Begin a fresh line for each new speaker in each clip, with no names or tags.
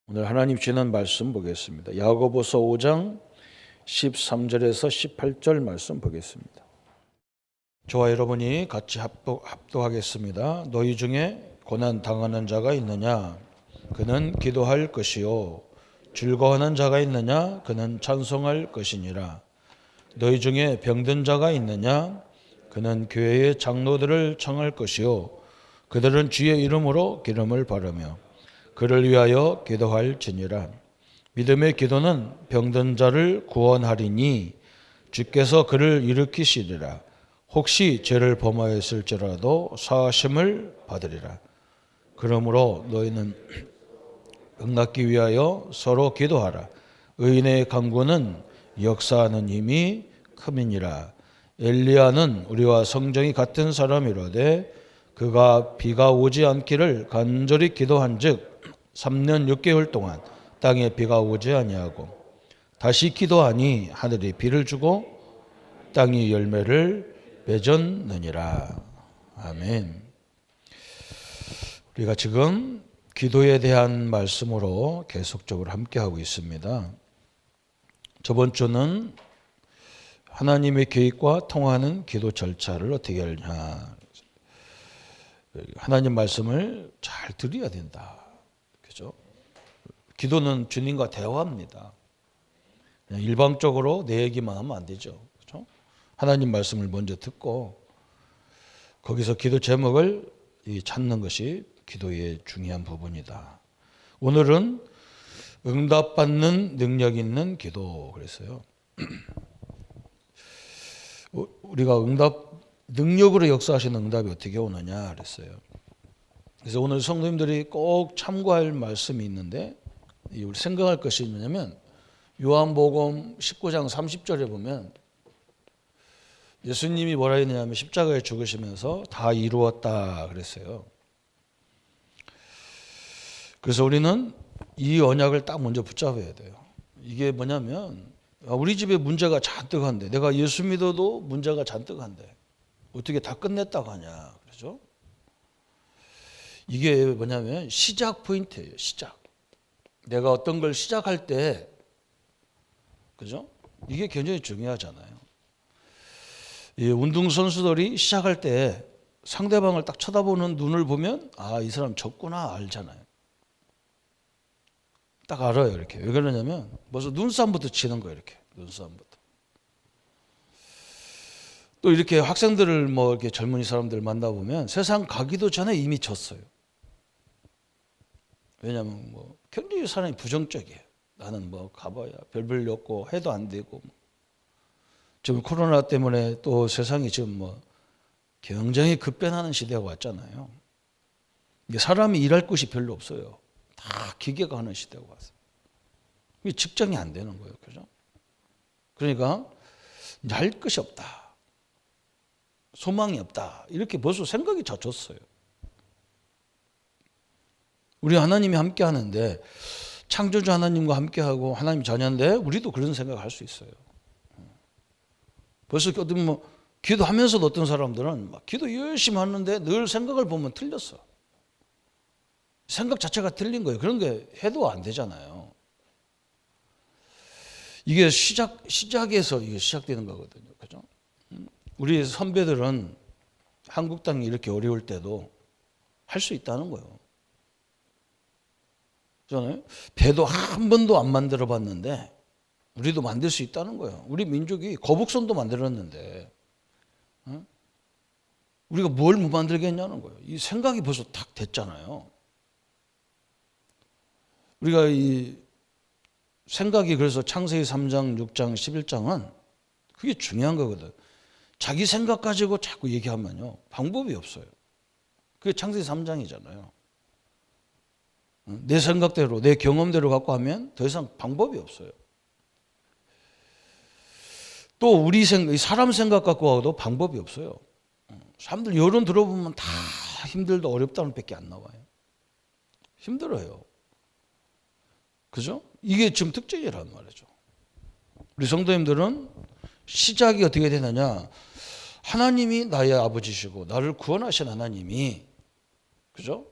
오늘 하나님 주시는 말씀 보겠습니다. 야고보서 5장 13절에서 18절 말씀 보겠습니다. 저와 여러분이 같이 합독하겠습니다. 너희 중에 고난 당하는 자가 있느냐? 그는 기도할 것이요. 즐거워하는 자가 있느냐? 그는 찬송할 것이니라. 너희 중에 병든 자가 있느냐? 그는 교회의 장로들을 청할 것이요. 그들은 주의 이름으로 기름을 바르며 그를 위하여 기도할지니라. 믿음의 기도는 병든 자를 구원하리니 주께서 그를 일으키시리라. 혹시 죄를 범하였을지라도 사하심을 받으리라. 그러므로 너희는 응답기 위하여 서로 기도하라. 의인의 간구는 역사하는 힘이 큼이니라. 엘리야는 우리와 성정이 같은 사람이로되 그가 비가 오지 않기를 간절히 기도한즉 3년 6개월 동안 땅에 비가 오지 아니하고 다시 기도하니 하늘이 비를 주고 땅이 열매를 맺었느니라. 아멘. 우리가 지금 기도에 대한 말씀으로 계속적으로 함께하고 있습니다. 저번 주는 하나님의 계획과 통하는 기도 절차를 어떻게 하냐. 하나님 말씀을 잘 들어야 된다. 그죠? 기도는 주님과 대화합니다. 그냥 일방적으로 내 얘기만 하면 안 되죠. 그죠? 하나님 말씀을 먼저 듣고 거기서 기도 제목을 찾는 것이 기도의 중요한 부분이다. 오늘은 응답받는 능력 있는 기도 그랬어요. 우리가 능력으로 역사하시는 응답이 어떻게 오느냐 그랬어요. 그래서 오늘 성도님들이 꼭 참고할 말씀이 있는데 우리 생각할 것이 뭐냐면 요한복음 19장 30절에 보면 예수님이 뭐라 했느냐면 십자가에 죽으시면서 다 이루었다 그랬어요. 그래서 우리는 이 언약을 딱 먼저 붙잡아야 돼요. 이게 뭐냐면 우리 집에 문제가 잔뜩 한데 내가 예수 믿어도 문제가 잔뜩 한데 어떻게 다 끝냈다고 하냐 그러죠? 이게 뭐냐면 시작 포인트예요. 시작. 내가 어떤 걸 시작할 때 그죠? 이게 굉장히 중요하잖아요. 이 운동선수들이 시작할 때 상대방을 딱 쳐다보는 눈을 보면 이 사람 졌구나 알잖아요. 딱 알아요. 이렇게. 왜 그러냐면 벌써 눈싸움부터 치는 거예요. 이렇게. 눈싸움부터. 또 이렇게 학생들을 이렇게 젊은이 사람들 만나보면 세상 가기도 전에 이미 졌어요. 왜냐하면 굉장히 사람이 부정적이에요. 나는 가봐야 별별 없고 해도 안 되고 지금 코로나 때문에 또 세상이 지금 굉장히 급변하는 시대가 왔잖아요. 사람이 일할 곳이 별로 없어요. 다 기계가 하는 시대가 왔어요. 직장이 안 되는 거예요. 그죠? 그러니까 이제 할 것이 없다. 소망이 없다. 이렇게 벌써 생각이 젖었어요. 우리 하나님이 함께 하는데 창조주 하나님과 함께 하고 하나님 자녀인데 우리도 그런 생각을 할 수 있어요. 벌써 기도하면서도 어떤 사람들은 기도 열심히 하는데 늘 생각을 보면 틀렸어. 생각 자체가 틀린 거예요. 그런 게 해도 안 되잖아요. 이게 시작에서 이게 시작되는 거거든요. 그죠? 우리 선배들은 한국 땅이 이렇게 어려울 때도 할 수 있다는 거예요. 그잖아요. 배도 한 번도 안 만들어 봤는데 우리도 만들 수 있다는 거예요. 우리 민족이 거북선도 만들었는데 우리가 뭘 못 만들겠냐는 거예요. 이 생각이 벌써 딱 됐잖아요. 우리가 이 생각이 그래서 창세기 3장, 6장, 11장은 그게 중요한 거거든. 자기 생각 가지고 자꾸 얘기하면요. 방법이 없어요. 그게 창세기 3장이잖아요. 내 생각대로, 내 경험대로 갖고 하면 더 이상 방법이 없어요. 또 우리 사람 생각 갖고 와도 방법이 없어요. 사람들 여론 들어보면 다 힘들다, 어렵다는 밖에 안 나와요. 힘들어요. 그죠? 이게 지금 특징이란 말이죠. 우리 성도님들은 시작이 어떻게 되느냐? 하나님이 나의 아버지시고 나를 구원하신 하나님이 그죠?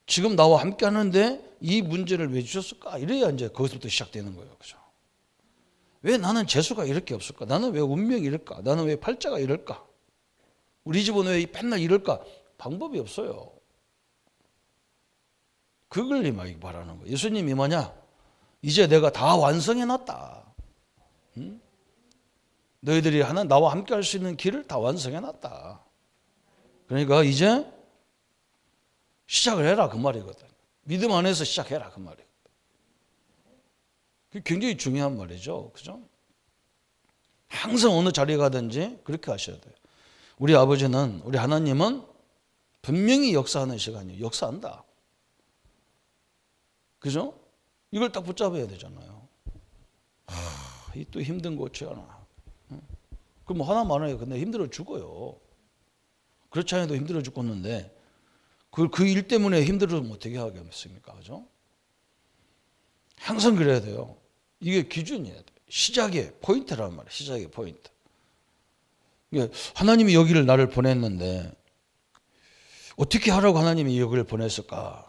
지금 나와 함께 하는데 이 문제를 왜 주셨을까? 이래야 이제 거기서부터 시작되는 거예요. 그죠? 왜 나는 재수가 이렇게 없을까? 나는 왜 운명이 이럴까? 나는 왜 팔자가 이럴까? 우리 집은 왜 맨날 이럴까? 방법이 없어요. 그걸 말하는 거예요. 예수님이 뭐냐? 이제 내가 다 완성해놨다. 응? 너희들이 나와 함께 할 수 있는 길을 다 완성해놨다. 그러니까 이제 시작을 해라 그 말이거든. 믿음 안에서 시작해라 그 말이거든. 그게 굉장히 중요한 말이죠. 그죠? 항상 어느 자리에 가든지 그렇게 하셔야 돼요. 우리 아버지는, 우리 하나님은 분명히 역사하는 시간이에요. 역사한다. 그죠? 이걸 딱 붙잡아야 되잖아요. 이 또 힘든 거 어찌하나. 그럼 하나 많아요. 근데 힘들어 죽어요. 그렇지 않아도 힘들어 죽겠는데 그 일 때문에 힘들어서 어떻게 하겠습니까? 그죠? 항상 그래야 돼요. 이게 기준이어야 돼요. 시작의 포인트란 말이에요. 시작의 포인트. 하나님이 여기를 나를 보냈는데 어떻게 하라고 하나님이 여기를 보냈을까?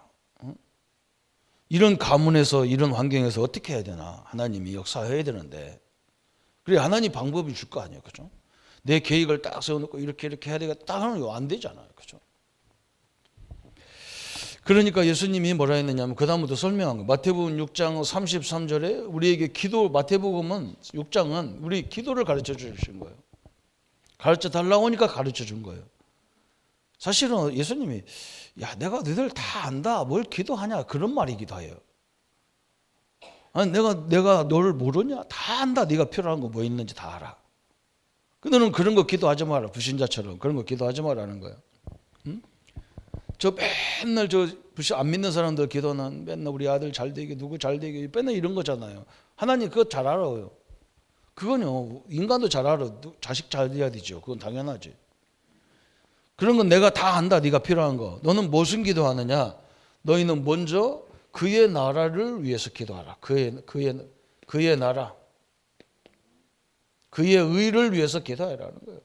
이런 가문에서 이런 환경에서 어떻게 해야 되나? 하나님이 역사해야 되는데 그래 하나님 방법이 줄 거 아니에요. 그죠? 내 계획을 딱 세워놓고 이렇게 해야 되겠다 딱 하는 거 안 되잖아요. 그죠? 그러니까 예수님이 뭐라 했느냐면 그 다음부터 설명한 거예요. 마태복음 6장 33절에 우리에게 마태복음은 6장은 우리 기도를 가르쳐 주신 거예요. 가르쳐 달라고 하니까 가르쳐 준 거예요. 사실은 예수님이 야 내가 너희들 다 안다 뭘 기도하냐 그런 말이기도 해요. 아니 내가 너를 모르냐 다 안다. 네가 필요한 거 뭐 있는지 다 알아. 너는 그런 거 기도하지 마라. 불신자처럼 그런 거 기도하지 마라는 거야. 응? 저 맨날 안 믿는 사람들 기도는 맨날 우리 아들 잘 되게 누구 잘 되게 맨날 이런 거잖아요. 하나님 그거 잘 알아요. 그건요 인간도 잘 알아. 자식 잘 돼야 되죠. 그건 당연하지. 그런 건 내가 다 안다. 네가 필요한 거. 너는 무슨 기도하느냐? 너희는 먼저 그의 나라를 위해서 기도하라. 그의 나라. 그의 의를 위해서 기도하라는 거예요.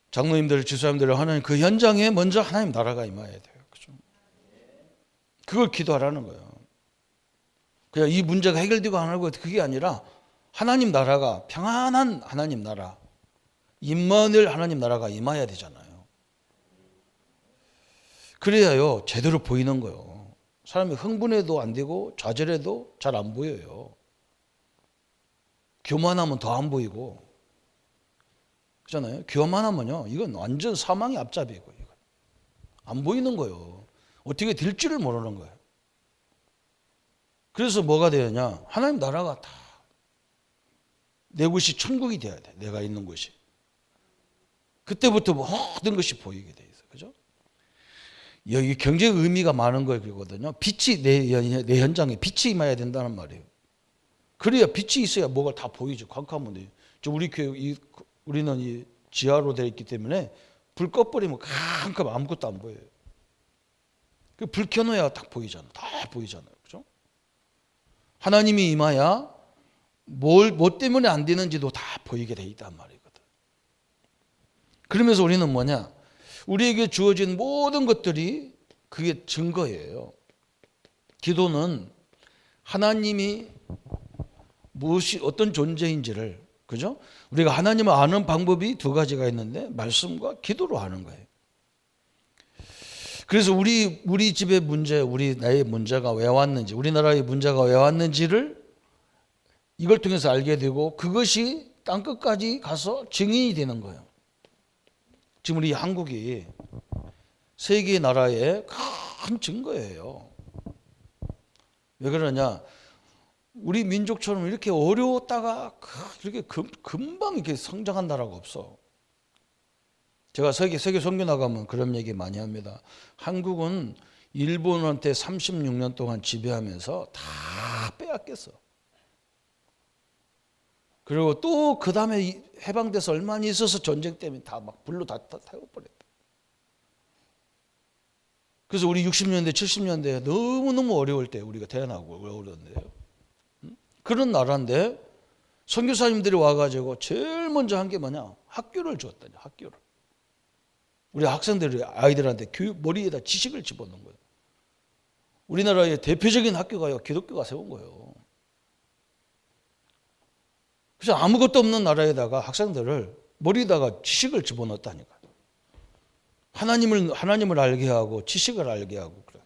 장로님들, 지사님들 하나님 그 현장에 먼저 하나님 나라가 임해야 돼요. 그죠? 그걸 기도하라는 거예요. 그냥 이 문제가 해결되고 안 하고 그게 아니라 하나님 나라가 평안한 하나님 나라, 임마누엘 하나님 나라가 임해야 되잖아요. 그래야요 제대로 보이는 거예요. 사람이 흥분해도 안 되고 좌절해도 잘 안 보여요. 교만하면 더 안 보이고 그렇잖아요. 교만하면요 이건 완전 사망의 앞잡이고 이건 안 보이는 거예요. 어떻게 될지를 모르는 거예요. 그래서 뭐가 되느냐? 하나님 나라가 다 내 곳이 천국이 돼야 돼. 내가 있는 곳이. 그때부터 모든 것이 보이게 돼 있어요. 그죠? 여기 굉장히 의미가 많은 거거든요. 빛이 내 현장에 빛이 임해야 된다는 말이에요. 그래야 빛이 있어야 뭐가 다 보이죠. 깜깜하면 돼요. 우리 교회 우리는 이 지하로 되어 있기 때문에 불 꺼버리면 깜깜 아무것도 안 보여요. 불 켜놓아야 딱 보이잖아요. 다 보이잖아요. 그죠? 하나님이 임해야 뭐 때문에 안 되는지도 다 보이게 돼 있단 말이거든. 그러면서 우리는 뭐냐? 우리에게 주어진 모든 것들이 그게 증거예요. 기도는 하나님이 어떤 존재인지를, 그죠? 우리가 하나님을 아는 방법이 두 가지가 있는데 말씀과 기도로 아는 거예요. 그래서 우리 집의 문제, 나의 문제가 왜 왔는지, 우리나라의 문제가 왜 왔는지를 이걸 통해서 알게 되고 그것이 땅끝까지 가서 증인이 되는 거예요. 지금 우리 한국이 세계 나라의 큰 증거예요. 왜 그러냐? 우리 민족처럼 이렇게 어려웠다가 이렇게 금방 이렇게 성장한 나라가 없어. 제가 세계 선교 나가면 그런 얘기 많이 합니다. 한국은 일본한테 36년 동안 지배하면서 다 빼앗겼어. 그리고 또 그 다음에 해방돼서 얼마 안 있어서 전쟁 때문에 다 막 불로 다 태워버렸다. 그래서 우리 60년대, 70년대 너무너무 어려울 때 우리가 태어나고 어려웠는데요. 그런 나라인데 선교사님들이 와가지고 제일 먼저 한 게 뭐냐? 학교를 주었다니, 학교를. 우리 학생들이 아이들한테 교육 머리에다 지식을 집어넣는 거예요. 우리나라의 대표적인 학교가요, 기독교가 세운 거예요. 그래서 아무것도 없는 나라에다가 학생들을 머리에다가 지식을 집어넣었다니까요. 하나님을 알게 하고 지식을 알게 하고 그래.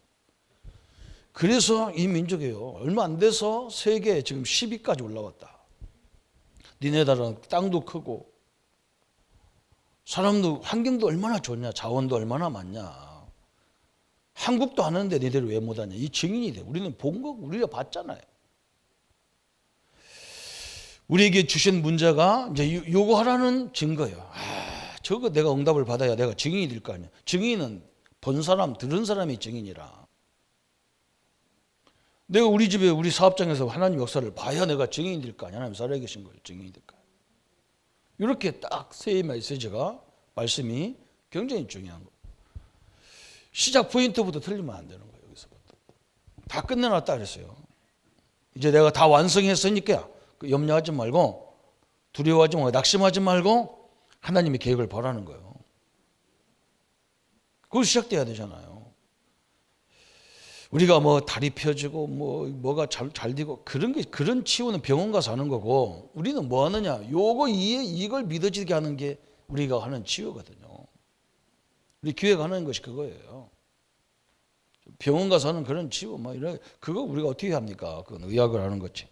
그래서 이 민족이요, 얼마 안 돼서 세계 지금 10위까지 올라왔다. 니네 나라는 땅도 크고 사람도 환경도 얼마나 좋냐, 자원도 얼마나 많냐. 한국도 하는데 니들 왜 못하냐. 이 증인이 돼. 우리는 본 거고 우리가 봤잖아요. 우리에게 주신 문제가 이제 요구하라는 증거예요. 저거 내가 응답을 받아야 내가 증인이 될 거 아니야. 증인은 본 사람, 들은 사람이 증인이라. 내가 우리 집에 우리 사업장에서 하나님 역사를 봐야 내가 증인이 될 거 아니야. 하나님 살아계신 걸 증인이 될 거 아니야. 이렇게 딱 세 메시지가 말씀이 굉장히 중요한 거. 시작 포인트부터 틀리면 안 되는 거예요. 여기서부터 다 끝내놨다 그랬어요. 이제 내가 다 완성했으니까 염려하지 말고 두려워하지 말고 낙심하지 말고 하나님의 계획을 보라는 거예요. 그거 시작돼야 되잖아요. 우리가 뭐 다리 펴지고 뭐가 잘 되고 그런 치유는 병원 가서 하는 거고, 우리는 뭐 하느냐, 이걸 믿어지게 하는 게 우리가 하는 치유거든요. 우리 교회가 하는 것이 그거예요. 병원 가서 하는 그런 치유 그거 우리가 어떻게 합니까? 그건 의학을 하는 거지.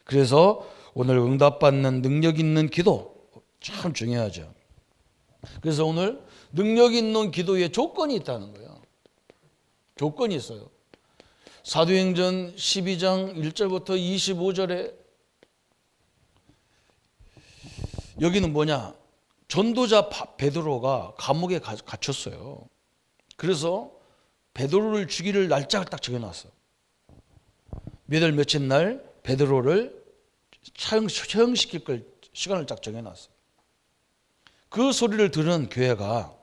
그래서 오늘 응답받는 능력 있는 기도 참 중요하죠. 그래서 오늘 능력 있는 기도에 조건이 있다는 거예요. 조건이 있어요. 사도행전 12장 1절부터 25절에 여기는 뭐냐, 전도자 베드로가 감옥에 갇혔어요. 그래서 베드로를 죽이를 날짜를 딱 정해놨어요. 몇 월 며칠 날 베드로를 처형시킬 걸 시간을 딱 정해놨어요. 그 소리를 들은 교회가,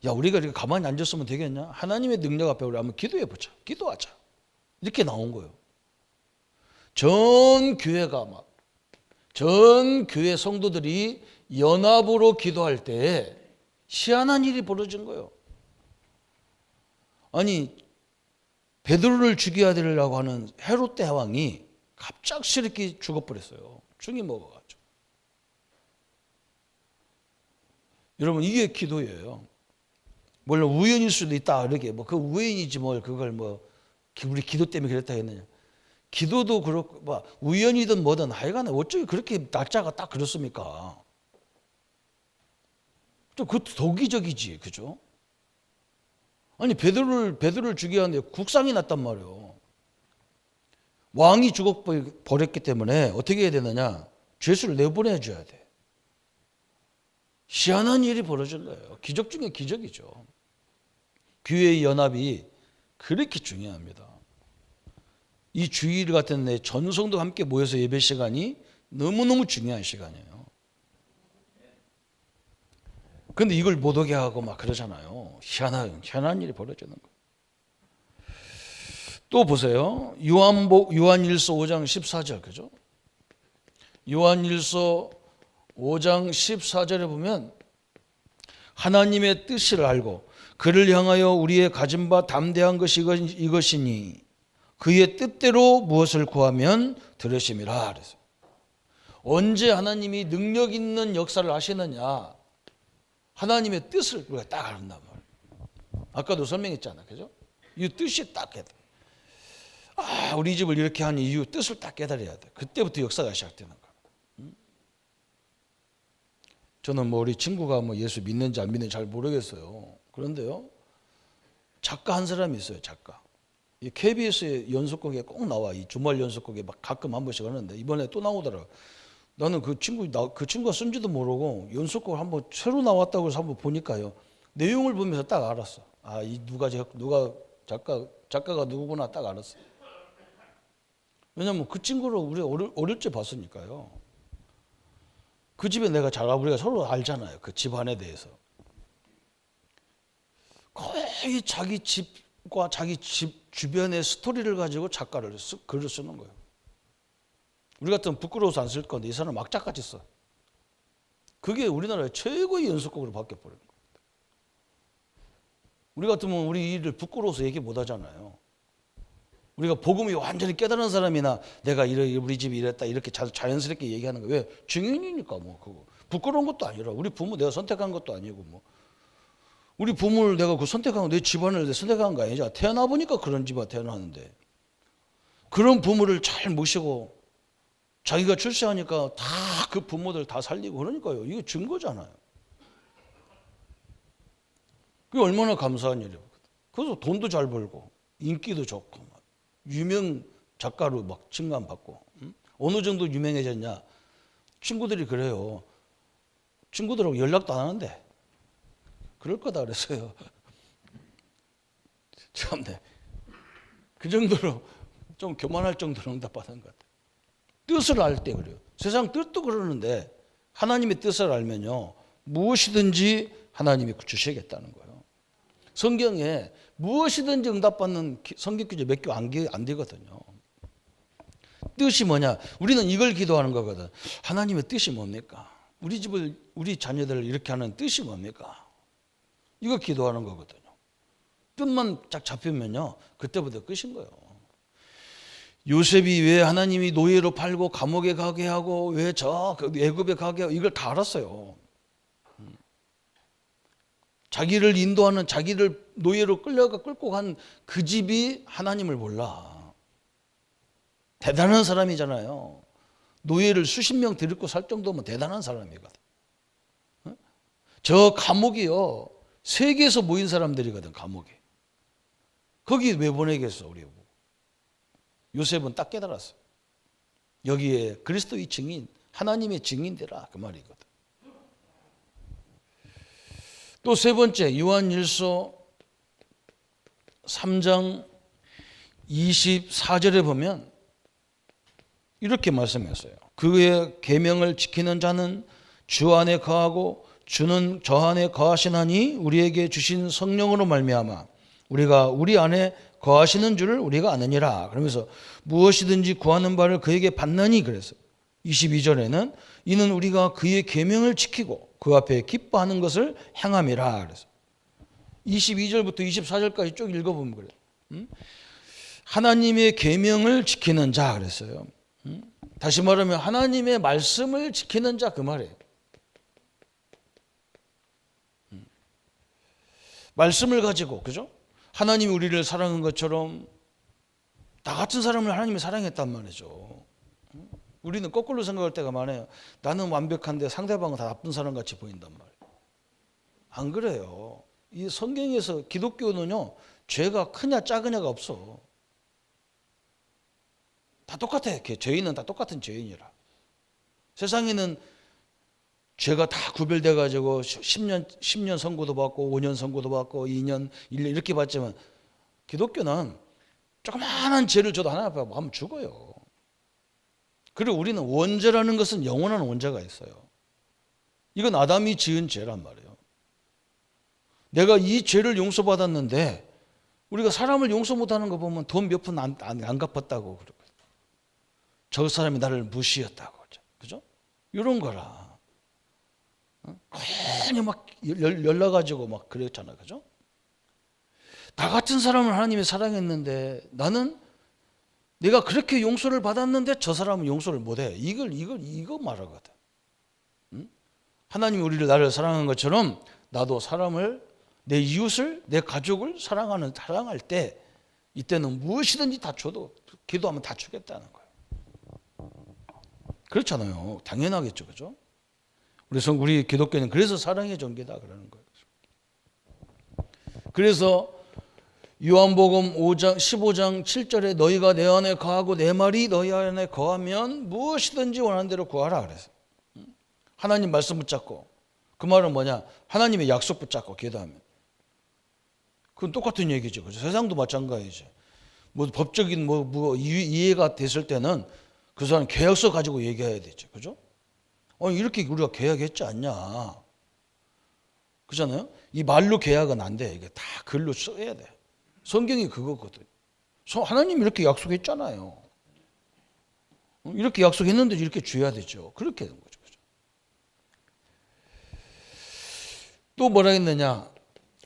야, 우리가 이렇게 가만히 앉았으면 되겠냐? 하나님의 능력 앞에 우리 한번 기도해보자. 기도하자. 이렇게 나온 거예요. 전 교회 성도들이 연합으로 기도할 때 희한한 일이 벌어진 거예요. 아니, 베드로를 죽여야 되려고 하는 헤롯 대왕이 갑작스럽게 죽어버렸어요. 죽이 먹어가지고. 여러분, 이게 기도예요. 물론 우연일 수도 있다. 이렇게 그 우연이지 그걸 우리 기도 때문에 그랬다 했느냐. 기도도 그렇고 우연이든 뭐든 하여간에 어쩌게 그렇게 날짜가 딱 그렇습니까? 좀 그것도 도기적이지, 그죠? 아니, 베드로를 죽여야 하는데 국상이 났단 말이에요. 왕이 죽어버렸기 때문에 어떻게 해야 되느냐? 죄수를 내보내줘야 돼. 희한한 일이 벌어진 거예요. 기적 중에 기적이죠. 교회의 연합이 그렇게 중요합니다. 이 주일 같은 데 전성도 함께 모여서 예배 시간이 너무너무 중요한 시간이에요. 그런데 이걸 못 오게 하고 그러잖아요. 희한한 일이 벌어지는 거예요. 또 보세요. 요한일서 5장 14절, 그죠? 요한일서 5장 14절에 보면 하나님의 뜻을 알고 그를 향하여 우리의 가진 바 담대한 것이 이것이니 그의 뜻대로 무엇을 구하면 들으심이라 그래서. 언제 하나님이 능력 있는 역사를 하시느냐, 하나님의 뜻을 우리가 딱 알는단 말이에요. 아까도 설명했잖아, 그죠? 이 뜻이 딱 해야 돼. 우리 집을 이렇게 한 이유, 뜻을 딱 깨달아야 돼. 그때부터 역사가 시작되는 거야. 저는 우리 친구가 예수 믿는지 안 믿는지 잘 모르겠어요. 그런데요, 작가 한 사람이 있어요. 작가. 이 KBS의 연속극에 꼭 나와. 이 주말 연속극에 가끔 한 번씩 하는데 이번에 또 나오더라. 나는 그 친구가 쓴지도 모르고 연속극 한번 새로 나왔다고 해서 한번 보니까요, 내용을 보면서 딱 알았어. 이 누가 작가가 누구구나 딱 알았어. 왜냐면 그 친구를 우리 어릴 때 봤으니까요. 그 집에 우리가 서로 알잖아요. 그 집안에 대해서. 거의 자기 집과 자기 집 주변의 스토리를 가지고 글을 쓰는 거예요. 우리 같으면 부끄러워서 안 쓸 건데 이 사람은 막작같이 써. 그게 우리나라의 최고의 연속곡으로 바뀌어버린 거예요. 우리 같으면 우리 일을 부끄러워서 얘기 못 하잖아요. 우리가 복음이 완전히 깨달은 사람이나 내가 우리 집이 이랬다 이렇게 자연스럽게 얘기하는 거예요. 왜? 증인이니까 뭐 그거. 부끄러운 것도 아니라 우리 부모 내가 선택한 것도 아니고 뭐. 우리 부모를 내가 그 선택한 거 내 집안을 내가 선택한 거 아니죠. 태어나 보니까 그런 집안 태어나는데 그런 부모를 잘 모시고 자기가 출세하니까 다 그 부모들 다 살리고 그러니까요. 이게 증거잖아요. 그게 얼마나 감사한 일이에요. 그래서 돈도 잘 벌고 인기도 좋고 막 유명 작가로 막 칭찬받고. 어느 정도 유명해졌냐? 친구들이 그래요. 친구들하고 연락도 안 하는데 그럴 거다 그랬어요. 참네. 그 정도로 좀 교만할 정도로 응답받은 것 같아요. 뜻을 알 때 그래요. 세상 뜻도 그러는데 하나님의 뜻을 알면요. 무엇이든지 하나님이 주시겠다는 거예요. 성경에 무엇이든지 응답받는 성경 구절 몇 개 안 되거든요. 뜻이 뭐냐? 우리는 이걸 기도하는 거거든. 하나님의 뜻이 뭡니까? 우리 집을, 우리 자녀들을 이렇게 하는 뜻이 뭡니까? 이거 기도하는 거거든요. 뜻만 쫙 잡히면요. 그때부터 끝인 거예요. 요셉이 왜 하나님이 노예로 팔고 감옥에 가게 하고 왜 저 애굽에 가게 하고 이걸 다 알았어요. 자기를 인도하는 자기를 노예로 끌고 간 그 집이 하나님을 몰라. 대단한 사람이잖아요. 노예를 수십 명 데리고 살 정도면 대단한 사람이거든. 저 감옥이요. 세계에서 모인 사람들이거든. 감옥에. 거기 왜 보내겠어 우리. 요셉은 딱 깨달았어. 여기에 그리스도의 증인, 하나님의 증인되라 그 말이거든. 또 세 번째 요한일서 3장 24절에 보면 이렇게 말씀했어요. 그의 계명을 지키는 자는 주 안에 거하고 주는 저 안에 거하시나니 우리에게 주신 성령으로 말미암아 우리가 우리 안에 거하시는 줄을 우리가 아느니라. 그러면서 무엇이든지 구하는 바를 그에게 받느니 그랬어요. 22절에는 이는 우리가 그의 계명을 지키고 그 앞에 기뻐하는 것을 행함이라 그랬어요. 22절부터 24절까지 쭉 읽어보면 그래요. 하나님의 계명을 지키는 자 그랬어요. 다시 말하면 하나님의 말씀을 지키는 자 그 말이에요. 말씀을 가지고 그죠? 하나님이 우리를 사랑한 것처럼 나 같은 사람을 하나님이 사랑했단 말이죠. 우리는 거꾸로 생각할 때가 많아요. 나는 완벽한데 상대방은 다 나쁜 사람 같이 보인단 말이에요. 안 그래요. 이 성경에서 기독교는요. 죄가 크냐 작으냐가 없어. 다 똑같아. 죄인은 다 똑같은 죄인이라. 세상에는 죄가 다 구별돼 가지고 10년 선고도 받고 5년 선고도 받고 2년 1년 이렇게 받지만 기독교는 조그마한 죄를 저도 하나 앞에 하면 죽어요. 그리고 우리는 원죄라는 것은 영원한 원죄가 있어요. 이건 아담이 지은 죄란 말이에요. 내가 이 죄를 용서받았는데 우리가 사람을 용서 못하는 거 보면 돈 몇 푼 안 갚았다고 그러고 저 사람이 나를 무시했다고 그죠? 이런 거라. 괜히 막 열나가지고 막 그랬잖아, 그죠? 나 같은 사람을 하나님이 사랑했는데 나는 내가 그렇게 용서를 받았는데 저 사람은 용서를 못해. 이거 말하거든. 하나님이 나를 사랑한 것처럼 나도 사람을 내 이웃을 내 가족을 사랑할 때 이때는 무엇이든지 다 줘도 기도하면 다 주겠다는 거예요. 그렇잖아요. 당연하겠죠, 그죠? 그래서 우리 기독교는 그래서 사랑의 전개다 그러는 거예요. 그래서 요한복음 15장 7절에 너희가 내 안에 거하고 내 말이 너희 안에 거하면 무엇이든지 원하는 대로 구하라 그래서 하나님 말씀 붙잡고 그 말은 뭐냐? 하나님의 약속 붙잡고 기도하면 그건 똑같은 얘기죠. 그죠? 세상도 마찬가지죠. 뭐 법적인 뭐 이해가 됐을 때는 그 사람 계약서 가지고 얘기해야 되죠. 그죠? 이렇게 우리가 계약했지 않냐. 그렇잖아요? 이 말로 계약은 안 돼. 이게 다 글로 써야 돼. 성경이 그거거든. 하나님이 이렇게 약속했잖아요. 이렇게 약속했는데 이렇게 줘야 되죠. 그렇게 된 거죠. 또 뭐라 했느냐?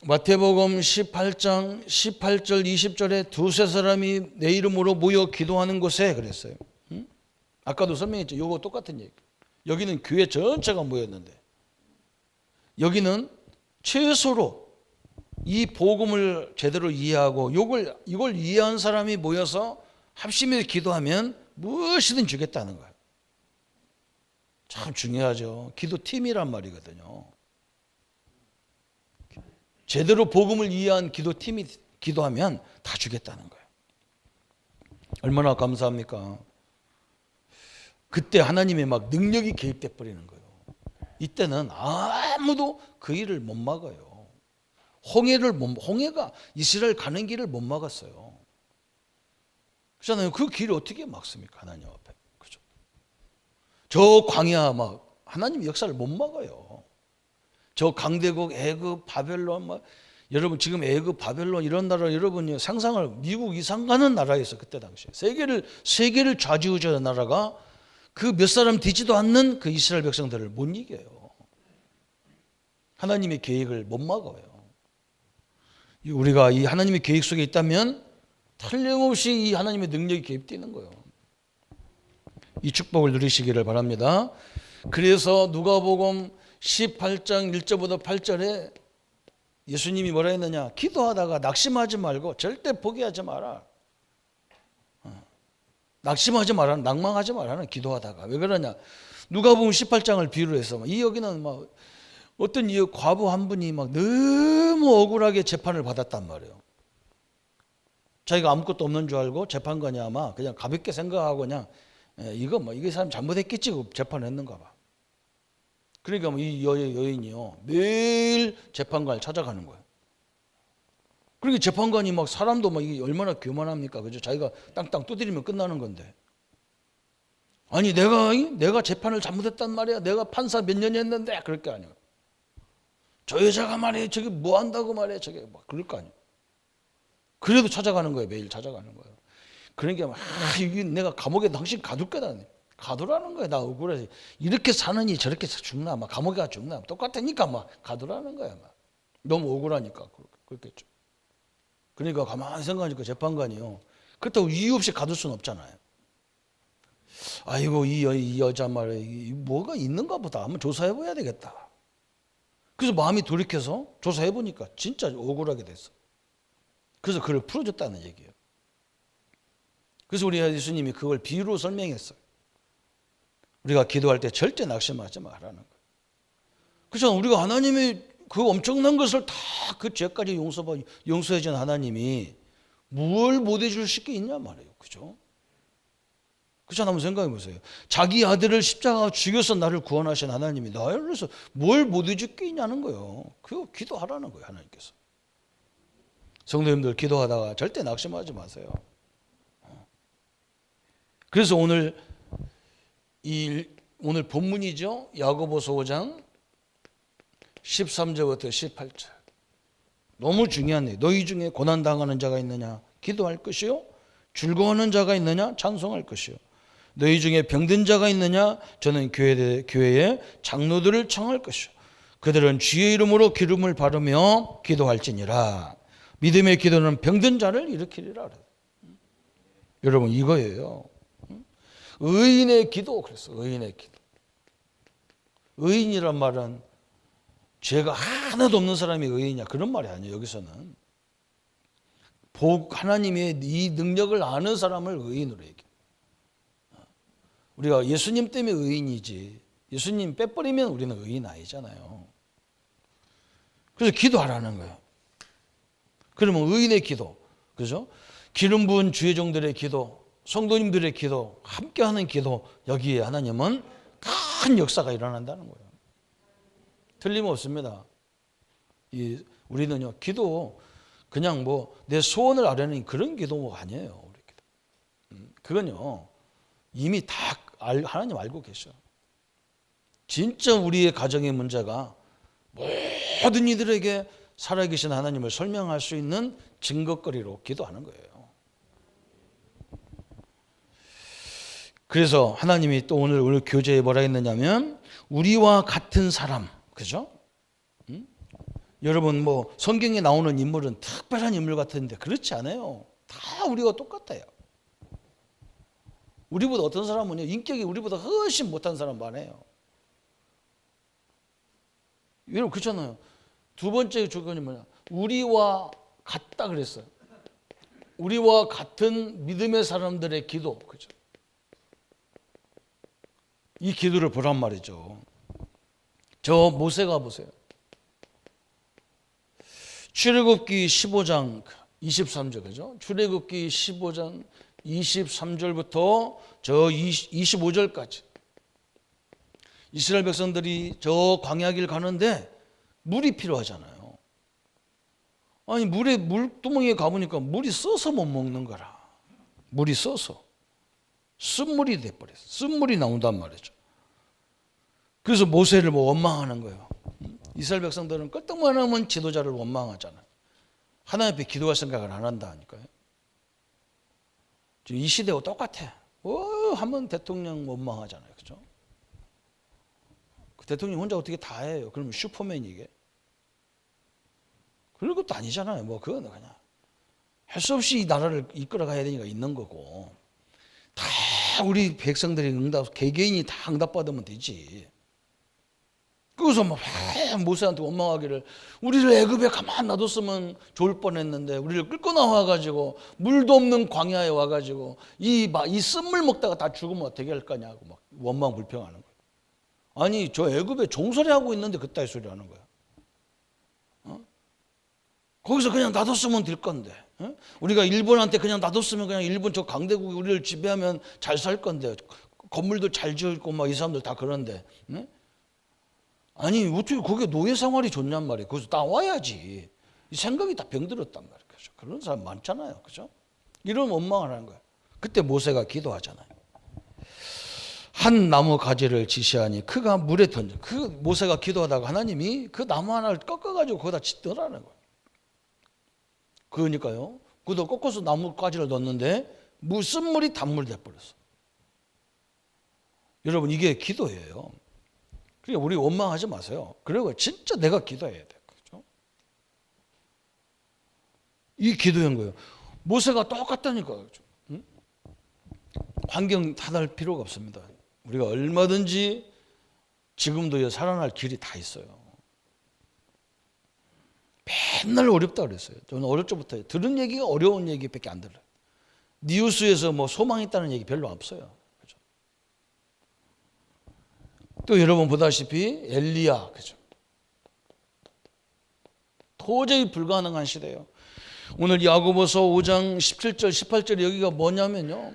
마태복음 18장 18절 20절에 두세 사람이 내 이름으로 모여 기도하는 곳에 그랬어요. 아까도 설명했죠. 이거 똑같은 얘기. 여기는 교회 전체가 모였는데 여기는 최소로 이 복음을 제대로 이해하고 이걸 이해한 사람이 모여서 합심해서 기도하면 무엇이든 주겠다는 거예요. 참 중요하죠. 기도팀이란 말이거든요. 제대로 복음을 이해한 기도팀이 기도하면 다 주겠다는 거예요. 얼마나 감사합니까? 그때 하나님의 막 능력이 개입돼 버리는 거예요. 이때는 아무도 그 일을 못 막아요. 홍해가 이스라엘 가는 길을 못 막았어요. 그렇잖아요. 그 길을 어떻게 막습니까? 하나님 앞에. 그죠? 저 광야 막 하나님 역사를 못 막아요. 저 강대국, 애굽, 바벨론, 막 여러분 지금 애굽, 바벨론 이런 나라 여러분이 상상을 미국 이상 가는 나라였어 그때 당시에 세계를 좌지우지하는 나라가 그 몇 사람 되지도 않는 그 이스라엘 백성들을 못 이겨요. 하나님의 계획을 못 막아요. 우리가 이 하나님의 계획 속에 있다면 틀림없이 이 하나님의 능력이 개입되는 거예요. 이 축복을 누리시기를 바랍니다. 그래서 누가복음 18장 1절부터 8절에 예수님이 뭐라 했느냐? 기도하다가 낙심하지 말고 절대 포기하지 마라. 낙심하지 마라, 낭망하지 마라는 기도하다가. 왜 그러냐? 누가복음 18장을 비유로 해서 이 여기는 막 어떤 이 과부 한 분이 막 너무 억울하게 재판을 받았단 말이에요. 자기가 아무것도 없는 줄 알고 재판관이 아마 그냥 가볍게 생각하고 그냥 이게 사람 잘못했겠지 그 재판했는가 봐. 그러니까 이 여인이요 매일 재판관을 찾아가는 거예요. 그러니까 재판관이 막 사람도 막 이게 얼마나 교만합니까, 그죠? 자기가 땅땅 두드리면 끝나는 건데. 아니 내가 재판을 잘못했단 말이야. 내가 판사 몇 년 했는데 그럴 게 아니야. 저 여자가 말이야 저기 뭐 한다고 말이야 저게 막 그럴 거 아니야. 그래도 찾아가는 거예요. 매일 찾아가는 거예요. 그러니까 이게 내가 감옥에 당신 가둘 거다. 가두라는 거야. 나 억울해. 이렇게 사느니 저렇게 죽나? 막 감옥에 가 죽나? 똑같으니까 막 가두라는 거야. 막 너무 억울하니까 그렇겠죠. 그러니까 가만히 생각하니까 재판관이요. 그렇다고 이유 없이 가둘 수는 없잖아요. 아이고 이 여자 말에 뭐가 있는가 보다. 한번 조사해 봐야 되겠다. 그래서 마음이 돌이켜서 조사해 보니까 진짜 억울하게 됐어. 그래서 그를 풀어줬다는 얘기예요. 그래서 우리 예수님이 그걸 비유로 설명했어요. 우리가 기도할 때 절대 낙심하지 말라는 거예요. 그래서 우리가 하나님의 그 엄청난 것을 다 그 죄까지 용서해 준 하나님이 뭘 못 해줄 게 있냐 말이에요. 그죠? 그죠? 한번 생각해 보세요. 자기 아들을 십자가 죽여서 나를 구원하신 하나님이 나를 위해서 뭘 못 해줄 게 있냐는 거예요. 그거 기도하라는 거예요. 하나님께서. 성도님들 기도하다가 절대 낙심하지 마세요. 그래서 오늘 본문이죠. 야고보서 5장 13절부터 18절. 너무 중요하네요. 너희 중에 고난당하는 자가 있느냐? 기도할 것이요. 즐거워하는 자가 있느냐? 찬송할 것이요. 너희 중에 병든 자가 있느냐? 저는 교회의 장로들을 청할 것이요. 그들은 주의 이름으로 기름을 바르며 기도할지니라. 믿음의 기도는 병든 자를 일으키리라. 여러분 이거예요. 의인의 기도. 그래서 의인의 기도. 의인이란 말은 죄가 하나도 없는 사람이 의인이냐 그런 말이 아니에요. 여기서는 하나님의 이 능력을 아는 사람을 의인으로 얘기해요. 우리가 예수님 때문에 의인이지 예수님 빼버리면 우리는 의인 아니잖아요. 그래서 기도하라는 거예요. 그러면 의인의 기도, 그죠? 기름 부은 주의 종들의 기도, 성도님들의 기도, 함께하는 기도, 여기에 하나님은 큰 역사가 일어난다는 거예요. 틀림없습니다. 우리는요 기도 그냥 뭐 내 소원을 아뢰는 그런 기도가 아니에요. 우리 기도. 그건요 이미 다 하나님 알고 계셔. 진짜 우리의 가정의 문제가 모든 이들에게 살아계신 하나님을 설명할 수 있는 증거거리로 기도하는 거예요. 그래서 하나님이 또 오늘 교재에 뭐라 했느냐면 우리와 같은 사람, 그죠? 여러분 뭐 성경에 나오는 인물은 특별한 인물 같은데 그렇지 않아요. 다 우리가 똑같아요. 우리보다 어떤 사람은요, 인격이 우리보다 훨씬 못한 사람 많아요. 여러분 그렇잖아요. 두 번째 조건이 뭐냐? 우리와 같다 그랬어요. 우리와 같은 믿음의 사람들의 기도, 그죠? 이 기도를 보란 말이죠. 저 모세가 보세요. 출애굽기 15장 23절, 그죠? 출애굽기 15장 23절부터 저 25절까지 이스라엘 백성들이 저 광야길 가는데 물이 필요하잖아요. 아니 물두멍이에 가보니까 물이 써서 못 먹는 거라. 물이 써서 쓴물이 돼버렸어. 쓴물이 나온단 말이죠. 그래서 모세를 뭐 원망하는 거예요. 이스라엘 백성들은 끄떡만하면 지도자를 원망하잖아요. 하나님 앞에 기도할 생각을 안 한다니까요. 지금 이 시대와 똑같아. 하면 대통령 원망하잖아요. 그죠? 그 대통령 혼자 어떻게 다 해요? 그러면 슈퍼맨이 이게? 그럴 것도 아니잖아요. 뭐 그건 그냥 할 수 없이 이 나라를 이끌어 가야 되니까 있는 거고, 다 우리 백성들이 개개인이 다 응답받으면 되지. 그래서 막 모세한테 원망하기를, 우리를 애굽에 가만 놔뒀으면 좋을 뻔했는데 우리를 끌고 나와가지고 물도 없는 광야에 와가지고 이 쓴물 먹다가 다 죽으면 어떻게 할 거냐고 막 원망 불평하는 거예요. 아니 저 애굽에 종살이 하고 있는데 그따위 소리 하는 거야. 거기서 그냥 놔뒀으면 될 건데, 우리가 일본한테 그냥 놔뒀으면 그냥 일본 저 강대국이 우리를 지배하면 잘 살 건데, 건물도 잘 지었고 막 이 사람들 다 그런데, 아니 어떻게 거기에 노예 생활이 좋냔 말이에요. 거기서 나와야지. 이 생각이 다 병들었단 말이에요. 그죠? 그런 사람 많잖아요. 그죠? 이런 원망을 하는 거예요. 그때 모세가 기도하잖아요. 한 나무 가지를 지시하니 그가 물에 던져. 그 모세가 기도하다가 하나님이 그 나무 하나를 꺾어가지고 거기다 짓더라는 거예요. 그러니까요, 그도 꺾어서 나무 가지를 넣었는데 쓴물이 단물 돼버렸어. 여러분 이게 기도예요. 그러니까 우리 원망하지 마세요. 그리고 진짜 내가 기도해야 돼. 그렇죠? 이 기도한 거예요. 모세가 똑같다니까. 그렇죠? 응? 환경 탓할 필요가 없습니다. 우리가 얼마든지 지금도 살아날 길이 다 있어요. 맨날 어렵다 그랬어요. 저는 어릴 적부터 들은 얘기가 어려운 얘기밖에 안 들어요. 뉴스에서 뭐 소망 있다는 얘기 별로 없어요. 그렇죠? 또 여러분 보다시피 엘리야, 그죠? 도저히 불가능한 시대예요. 오늘 야고보서 5장 17절 18절 여기가 뭐냐면요,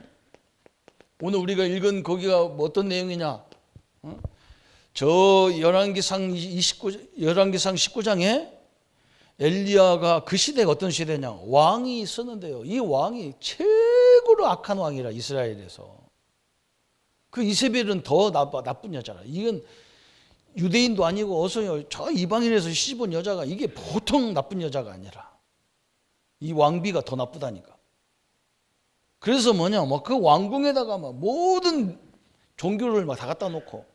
오늘 우리가 읽은 거기가 어떤 내용이냐, 저 열왕기상 19장에 엘리야가, 그 시대가 어떤 시대냐, 왕이 있었는데요, 이 왕이 최고로 악한 왕이라, 이스라엘에서. 그 이세벨은 더 나쁜 여자라. 이건 유대인도 아니고 어서 저 이방인에서 시집온 여자가 이게 보통 나쁜 여자가 아니라 이 왕비가 더 나쁘다니까. 그래서 뭐냐, 뭐 그 왕궁에다가 막 모든 종교를 막 다 갖다 놓고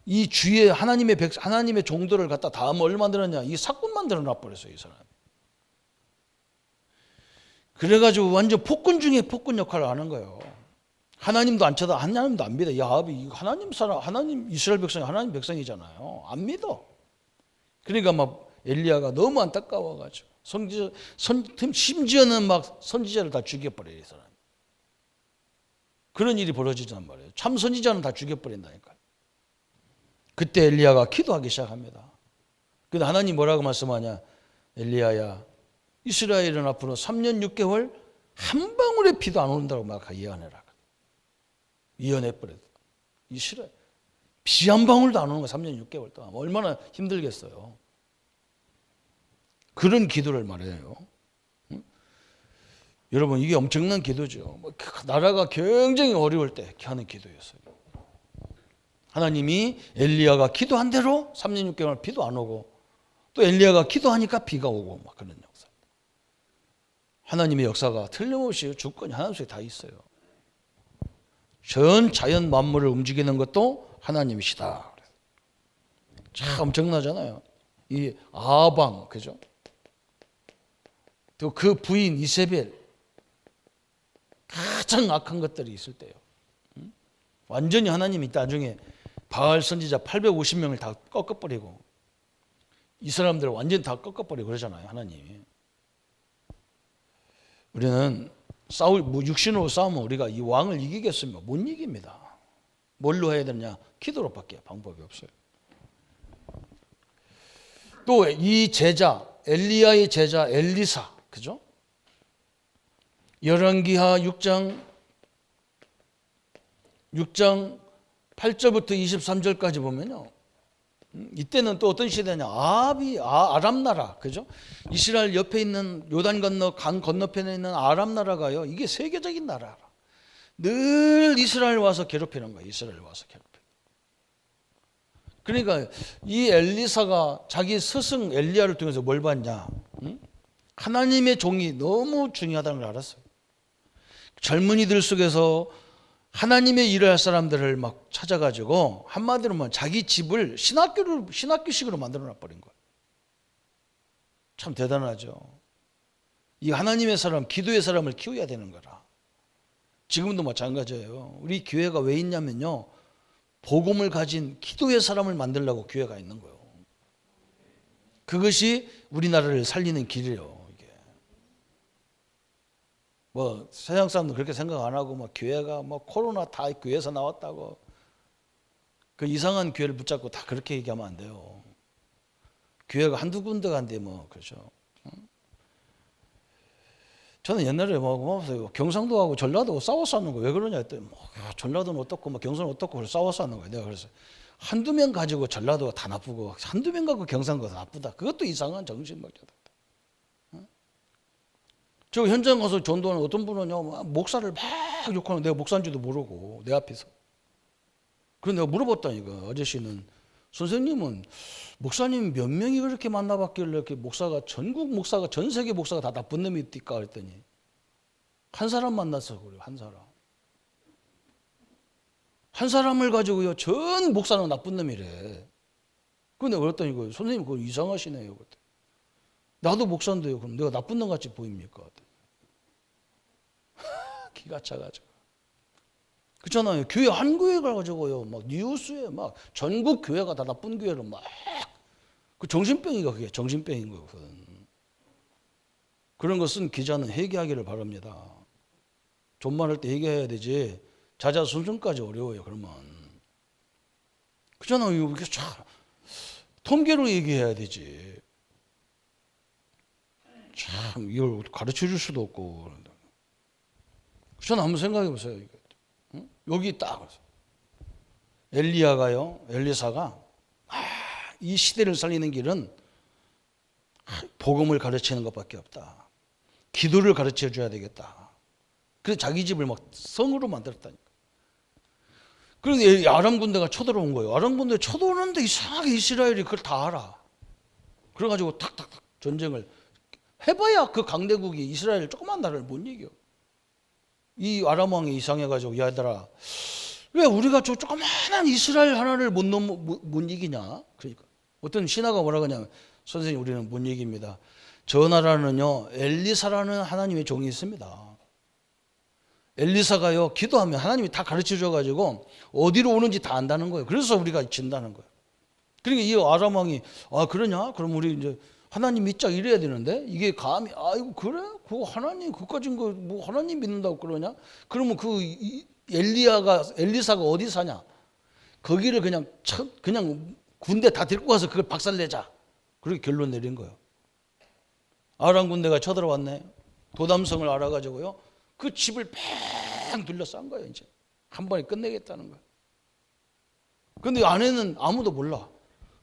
이 주위에 하나님의 종들을 갖다 다 뭘 만들었냐, 이 사건 만들어 놔버렸어요, 이 사람. 그래가지고 완전 폭군 중에 폭군 역할을 하는 거예요. 하나님도 안 쳐다, 하나님도 안 믿어. 야, 하나님 이스라엘 백성이 하나님 백성이잖아요. 안 믿어. 그러니까 막 엘리야가 너무 안타까워가지고 심지어는 막 선지자를 다 죽여버려요, 이 사람. 그런 일이 벌어지단 말이에요. 참 선지자는 다 죽여버린다니까요. 그때 엘리야가 기도하기 시작합니다. 근데 하나님 뭐라고 말씀하냐, 엘리야야, 이스라엘은 앞으로 3년 6개월 한 방울의 피도 안 오른다고 막 예언해라. 예언해버렸다. 이스라엘 비 한 방울도 안 오는 거야. 3년 6개월 동안. 얼마나 힘들겠어요. 그런 기도를 말해요. 응? 여러분 이게 엄청난 기도죠. 나라가 굉장히 어려울 때 하는 기도였어요. 하나님이 엘리야가 기도한 대로 3년 6개월 비도 안 오고, 또 엘리야가 기도하니까 비가 오고, 막 그런 역사. 하나님의 역사가 틀림없이 주권이 하나님 속에 다 있어요. 전 자연 만물을 움직이는 것도 하나님이시다. 참 엄청나잖아요. 이 아방, 그죠? 또 그 부인 이세벨, 가장 악한 것들이 있을 때요. 완전히 하나님이 나중에 바알 선지자 850명을 다 꺾어버리고 이 사람들을 완전히 다 꺾어버리고 그러잖아요, 하나님이. 우리는 육신으로 싸우면 우리가 이 왕을 이기겠습니까? 못 이깁니다. 뭘로 해야 되느냐? 기도로밖에 방법이 없어요. 또 이 제자, 엘리야의 제자 엘리사, 그죠? 열왕기하 6장 8절부터 23절까지 보면요. 이때는 또 어떤 시대냐? 아람 나라, 그죠? 이스라엘 옆에 있는 요단 건너 강 건너편에 있는 아람 나라가요. 이게 세계적인 나라라. 늘 이스라엘 와서 괴롭히는 거예요. 이스라엘 와서 괴롭혀. 그러니까 이 엘리사가 자기 스승 엘리야를 통해서 뭘 봤냐? 하나님의 종이 너무 중요하다는 걸 알았어요. 젊은이들 속에서 하나님의 일을 할 사람들을 막 찾아가지고 한마디로 말 자기 집을 신학교식으로 만들어 놔버린 거예요. 참 대단하죠. 이 하나님의 사람, 기도의 사람을 키워야 되는 거라. 지금도 마찬가지예요. 우리 교회가 왜 있냐면요, 복음을 가진 기도의 사람을 만들려고 교회가 있는 거예요. 그것이 우리나라를 살리는 길이에요. 뭐 세상 사람들 그렇게 생각 안 하고 뭐 교회가 뭐 코로나 다 교회에서 나왔다고 그 이상한 교회를 붙잡고 다 그렇게 얘기하면 안 돼요. 교회가 한두 군데 간데 뭐 그렇죠. 저는 옛날에 뭐 경상도하고 전라도하고 싸웠었는 거예요. 왜 그러냐 했더니 뭐 전라도는 어떻고 뭐 경상도는 어떻고 싸웠었는 거예요. 내가 그래서 한두 명 가지고 전라도가 다 나쁘고 한두 명 가지고 경상도가 다 나쁘다. 그것도 이상한 정신밖에. 저 현장 가서 전도하는 어떤 분은요, 목사를 막 욕하는, 내가 목사인지도 모르고 내 앞에서. 그래서 내가 물어봤다니까. 아저씨는, 선생님은 목사님 몇 명이 그렇게 만나봤길래 이렇게 전국 목사가, 전 세계 목사가 다 나쁜 놈이 있을까 그랬더니 한 사람 만났어. 그래요. 한 사람. 한 사람을 가지고요, 전 목사는 나쁜 놈이래. 근데 그랬더니 선생님 그거 이상하시네요. 그랬더니. 나도 목사인데요. 그럼 내가 나쁜 놈 같이 보입니까? 기가 차가지고. 그렇잖아요. 교회 한 교회 가지고요, 막 뉴스에 막 전국 교회가 다 나쁜 교회로 막 그 정신병이가 그게 정신병인 거거든. 그런 것은 기자는 회개하기를 바랍니다. 존말할 때 회개해야 되지. 자자손손까지 어려워요. 그러면. 그렇잖아요. 이게 참 통계로 얘기해야 되지. 참 이걸 가르쳐 줄 수도 없고. 저는 한번 생각해 보세요. 응? 여기 딱 엘리사가 이 시대를 살리는 길은 복음을 가르치는 것밖에 없다. 기도를 가르쳐 줘야 되겠다. 그래서 자기 집을 막 성으로 만들었다니까. 그런데 아람 군대가 쳐들어온 거예요. 아람 군대 쳐들어오는데 이상하게 이스라엘이 그걸 다 알아. 그래가지고 탁탁탁 전쟁을 해봐야 그 강대국이 이스라엘 조그만 나라를 못 이겨. 이 아람 왕이 이상해가지고, 야 얘들아, 왜 우리가 저 조그마한 이스라엘 하나를 못 이기냐? 그러니까 어떤 신하가 뭐라 그러냐면, 선생님 우리는 못 이깁니다. 저 나라는요, 엘리사라는 하나님의 종이 있습니다. 엘리사가요, 기도하면 하나님이 다 가르쳐 줘가지고 어디로 오는지 다 안다는 거예요. 그래서 우리가 진다는 거예요. 그러니까 이 아람 왕이, 그러냐? 그럼 우리 이제 하나님 믿자 이래야 되는데, 이게 감히 이거 그래? 그거 하나님 그까진 거 뭐 하나님 믿는다고 그러냐? 그러면 엘리사가 어디 사냐? 거기를 그냥 군대 다 데리고 가서 그걸 박살내자. 그렇게 결론 내린 거예요. 아람 군대가 쳐들어왔네. 도담성을 알아가지고요, 그 집을 팽 둘러싼 거예요. 이제 한 번에 끝내겠다는 거예요. 근데 안에는 아무도 몰라.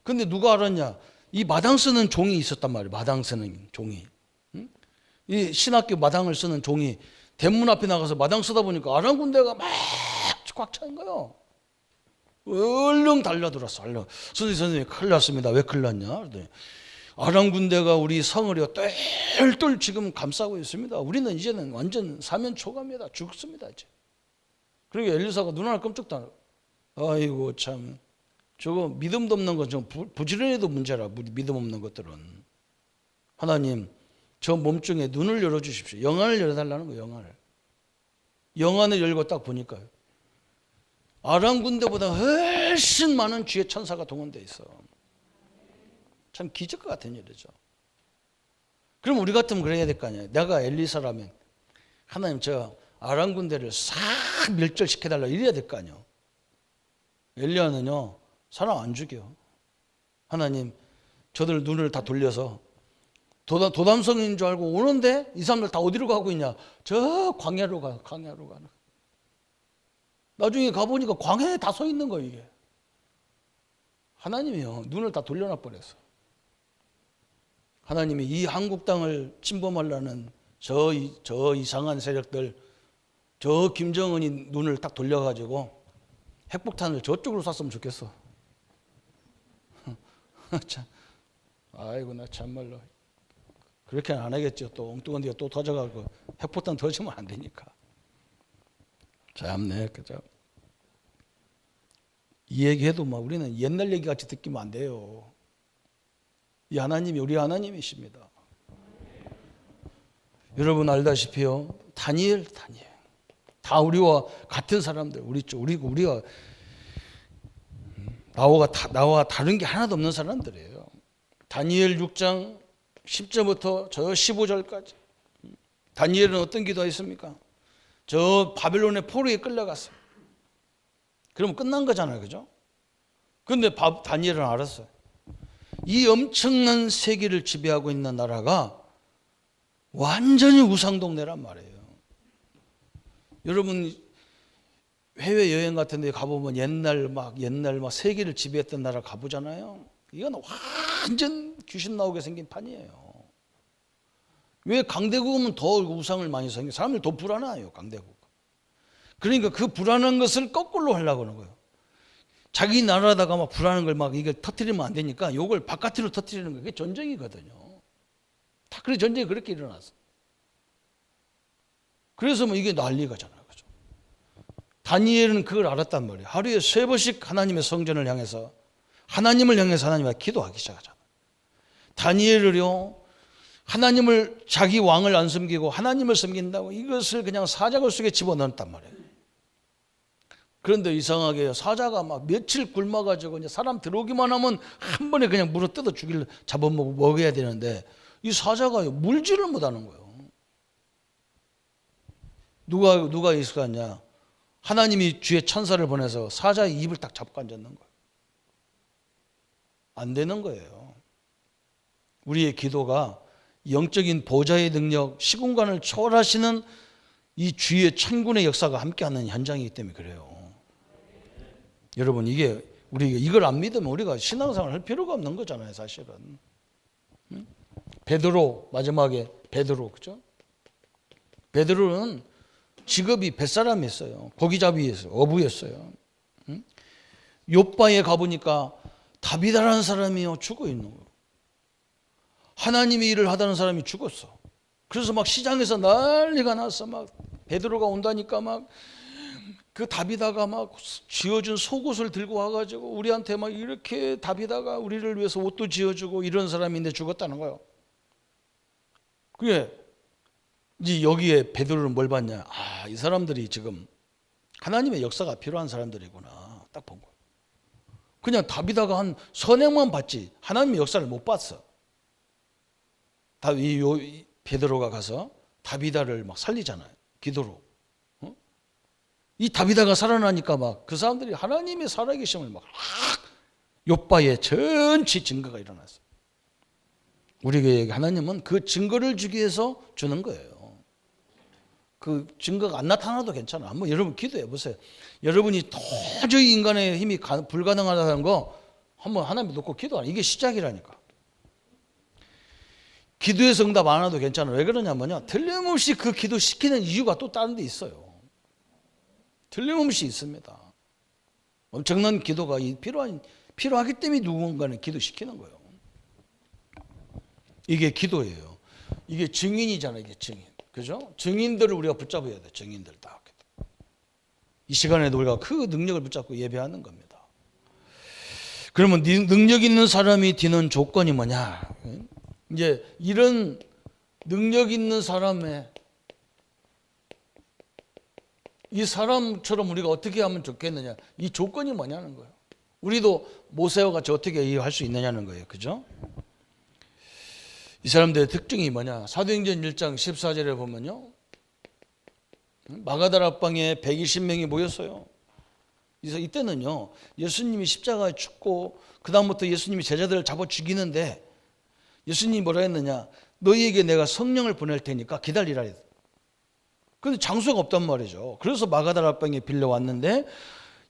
근데 누가 알았냐? 이 마당 쓰는 종이 있었단 말이에요. 마당 쓰는 종이. 이 신학교 마당을 쓰는 종이 대문 앞에 나가서 마당 쓰다 보니까 아람 군대가 막 꽉 찬 거예요. 얼른 달려들었어. 선생님 큰일 났습니다. 왜 큰일 났냐? 그랬더니 아람 군대가 우리 성을요 똘똘 지금 감싸고 있습니다. 우리는 이제는 완전 사면 초가입니다. 죽습니다 이제. 그러니까 엘리사가 눈 하나 깜짝도 안 하고, 아이고 참 저거 믿음도 없는 건 좀 부지런해도 문제라. 믿음 없는 것들은. 하나님 저 몸중에 눈을 열어주십시오. 영안을 열어달라는 거예요. 영안을 열고 딱 보니까요, 아람 군대보다 훨씬 많은 주의 천사가 동원되어 있어. 참 기적 같은 일이죠. 그럼 우리 같으면 그래야 될 거 아니에요. 내가 엘리사라면 하나님 저 아람 군대를 싹 멸절시켜달라 이래야 될 거 아니에요. 엘리야는요 사람 안 죽여. 하나님 저들 눈을 다 돌려서 도담성인 줄 알고 오는데 이 사람들 다 어디로 가고 있냐? 저 광야로 가는. 나중에 가보니까 광야에 다 서 있는 거예요. 이게 하나님이요 눈을 다 돌려놔 버렸어. 하나님이 이 한국 땅을 침범하려는 저 이상한 세력들, 저 김정은이 눈을 딱 돌려가지고 핵폭탄을 저쪽으로 쐈으면 좋겠어. 참, 아이고 나 참말로 그렇게는 안 하겠죠. 또 엉뚱한 데가 또 터져가고 핵폭탄 터지면 안 되니까. 참네, 그죠? 이 얘기해도 막 우리는 옛날 얘기 같이 듣기면 안 돼요. 이 하나님이 우리 하나님이십니다. 여러분 알다시피요, 다니엘 다 우리와 같은 사람들, 우리가 나와 다른 게 하나도 없는 사람들이에요. 다니엘 6장 10절부터 저 15절까지. 다니엘은 어떤 기도했습니까? 저 바벨론의 포로에 끌려갔어요. 그러면 끝난 거잖아요, 그죠? 그런데 다니엘은 알았어요. 이 엄청난 세계를 지배하고 있는 나라가 완전히 우상동네란 말이에요. 여러분 해외 여행 같은 데 가보면 옛날 막 세계를 지배했던 나라 가보잖아요. 이건 완전 귀신 나오게 생긴 판이에요. 왜 강대국은 더 우상을 많이 생겨? 사람들이 더 불안해요, 강대국. 그러니까 그 불안한 것을 거꾸로 하려고 하는 거예요. 자기 나라다가 막 불안한 걸 막 이게 터뜨리면 안 되니까 이걸 바깥으로 터뜨리는 거예요. 그게 전쟁이거든요. 다 그래 전쟁이 그렇게 일어났어. 그래서 뭐 이게 난리가잖아요, 그죠? 다니엘은 그걸 알았단 말이에요. 하루에 3번씩 하나님의 성전을 향해서 하나님을 향해서 하나님께 기도하기 시작하잖아요. 다니엘을요, 하나님을 자기 왕을 안 섬기고 하나님을 섬긴다고 이것을 그냥 사자굴 속에 집어넣었단 말이에요. 그런데 이상하게 사자가 막 며칠 굶어가지고 이제 사람 들어오기만 하면 한 번에 그냥 물어 뜯어 잡아먹어야 되는데 이 사자가 물질을 못하는 거예요. 누가 있을 거 아니야? 하나님이 주의 천사를 보내서 사자의 입을 딱 잡고 앉았는 거예요. 안 되는 거예요. 우리의 기도가 영적인 보좌의 능력, 시공간을 초월하시는 이 주의 천군의 역사가 함께하는 현장이기 때문에 그래요. 여러분 우리 이걸 안 믿으면 우리가 신앙생활 할 필요가 없는 거잖아요, 사실은. 베드로 마지막에 그죠? 베드로는 직업이 뱃사람이었어요. 고기잡이였어요. 어부였어요. 욥바에 가보니까 다비다라는 사람이 죽어 있는 거예요. 하나님의 일을 하다는 사람이 죽었어. 그래서 막 시장에서 난리가 났어. 막 베드로가 온다니까 막 그 다비다가 막 지어준 속옷을 들고 와가지고 우리한테 막 이렇게 다비다가 우리를 위해서 옷도 지어주고 이런 사람인데 죽었다는 거예요. 그게 이제 여기에 베드로는 뭘 봤냐? 이 사람들이 지금 하나님의 역사가 필요한 사람들이구나. 딱 본 거예요. 그냥 다비다가 한 선행만 봤지 하나님의 역사를 못 봤어. 베드로가 가서 다비다를 막 살리잖아요. 기도로. 이 다비다가 살아나니까 막 그 사람들이 하나님의 살아계심을 막 욥바에 전치 증거가 일어났어요. 우리에게 하나님은 그 증거를 주기 위해서 주는 거예요. 그 증거가 안 나타나도 괜찮아. 한번 여러분 기도해 보세요. 여러분이 도저히 인간의 힘이 불가능하다는 거 한번 하나님 놓고 기도하라. 이게 시작이라니까. 기도해서 응답 안 와도 괜찮아. 왜 그러냐면요, 틀림없이 그 기도 시키는 이유가 또 다른 데 있어요. 틀림없이 있습니다. 엄청난 기도가 필요하기 때문에 누군가는 기도시키는 거예요. 이게 기도예요. 이게 증인이잖아요. 이게 증인. 그죠? 증인들을 우리가 붙잡아야 돼. 증인들 다. 이 시간에도 우리가 그 능력을 붙잡고 예배하는 겁니다. 그러면 능력 있는 사람이 뒤는 조건이 뭐냐? 이제 이런 능력 있는 사람의 이 사람처럼 우리가 어떻게 하면 좋겠느냐? 이 조건이 뭐냐는 거예요. 우리도 모세와 같이 어떻게 할 수 있느냐는 거예요. 그죠? 이 사람들의 특징이 뭐냐? 사도행전 1장 14절에 보면요. 마가다라 방에 120명이 모였어요. 그래서 이때는요. 예수님이 십자가에 죽고 그 다음부터 예수님이 제자들을 잡아 죽이는데 예수님이 뭐라 했느냐? 너희에게 내가 성령을 보낼 테니까 기다리라. 그런데 장소가 없단 말이죠. 그래서 마가다라 방에 빌려왔는데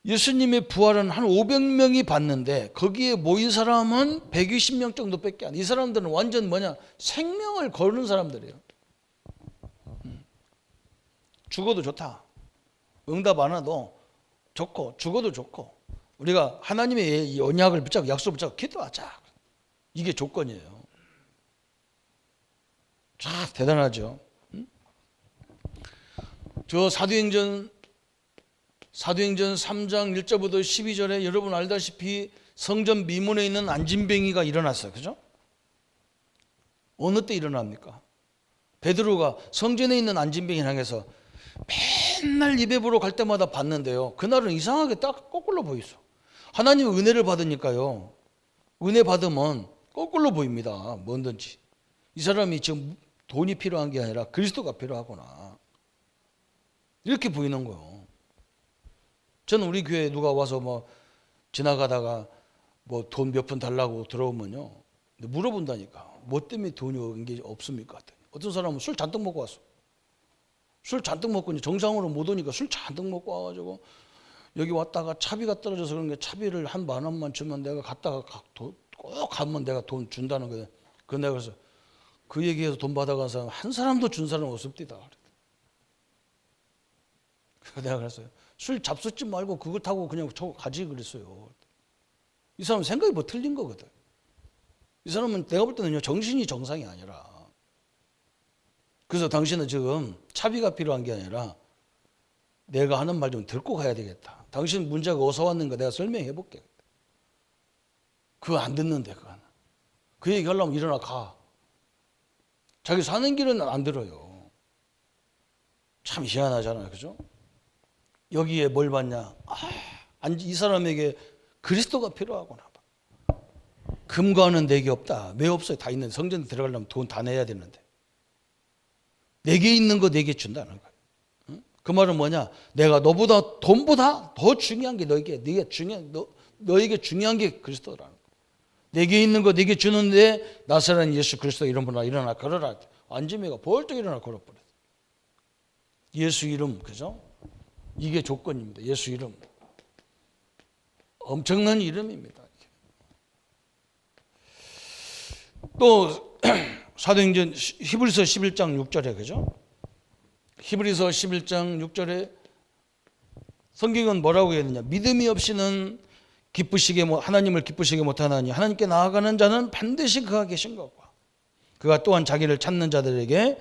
예수님의 부활은 한 500명이 봤는데 거기에 모인 사람은 120명 정도밖에 안. 이 사람들은 완전 뭐냐? 생명을 거는 사람들이에요. 죽어도 좋다. 응답 안 와도 좋고 죽어도 좋고 우리가 하나님의 언약을 붙잡고 약속을 붙잡고 기도하자. 이게 조건이에요. 참 대단하죠. 저 사도행전 3장 1절부터 12절에 여러분 알다시피 성전 미문에 있는 안진뱅이가 일어났어요. 그죠? 어느 때 일어납니까? 베드로가 성전에 있는 안진뱅이를 향해서 맨날 이베부로 갈 때마다 봤는데요. 그날은 이상하게 딱 거꾸로 보였어. 하나님의 은혜를 받으니까요. 은혜 받으면 거꾸로 보입니다. 뭐든지. 이 사람이 지금 돈이 필요한 게 아니라 그리스도가 필요하구나. 이렇게 보이는 거예요. 저는 우리 교회에 누가 와서 뭐 지나가다가 뭐 돈 몇 푼 달라고 들어오면요. 물어본다니까. 뭐 때문에 돈이 온 게 없습니까? 어떤 사람은 술 잔뜩 먹고 왔어. 술 잔뜩 먹고 이제 정상으로 못 오니까 술 잔뜩 먹고 와가지고 여기 왔다가 차비가 떨어져서 그런 게 차비를 한 10,000원만 주면 내가 갔다가 꼭 가면 내가 돈 준다는 거예요. 그 내가 그래서 그 얘기해서 돈 받아가서 한 사람도 준 사람 없습니다. 그래서 내가 그랬어요. 술 잡숫지 말고 그걸 타고 그냥 가지 그랬어요. 이 사람은 생각이 뭐 틀린 거거든. 이 사람은 내가 볼 때는요 정신이 정상이 아니라. 그래서 당신은 지금 차비가 필요한 게 아니라 내가 하는 말 좀 듣고 가야 되겠다. 당신 문제가 어디서 왔는가 내가 설명해 볼게. 그거 안 듣는데 그건. 그 얘기 하려면 일어나 가. 자기 사는 길은 안 들어요. 참 희한하잖아요. 그죠? 여기에 뭘 받냐? 이 사람에게 그리스도가 필요하구나. 금과는 내게 없다. 왜 없어요? 다 있는데 성전에 들어가려면 돈 다 내야 되는데. 내게 있는 거 내게 준다는 거예요. 그 말은 뭐냐? 내가 너보다 돈보다 더 중요한 게 너에게 중요한 게 그리스도라는 거예요. 내게 있는 거 내게 주는데 나사렛 예수 그리스도 이름으로 일어나 걸어라. 안지매가 벌떡 일어나 걸어버렸어요. 예수 이름, 그죠? 이게 조건입니다. 예수 이름. 엄청난 이름입니다. 또 사도행전 히브리서 11장 6절에 그죠? 히브리서 11장 6절에 성경은 뭐라고 했느냐? 믿음이 없이는 하나님을 기쁘시게 못하나니 하나님께 나아가는 자는 반드시 그가 계신 것과 그가 또한 자기를 찾는 자들에게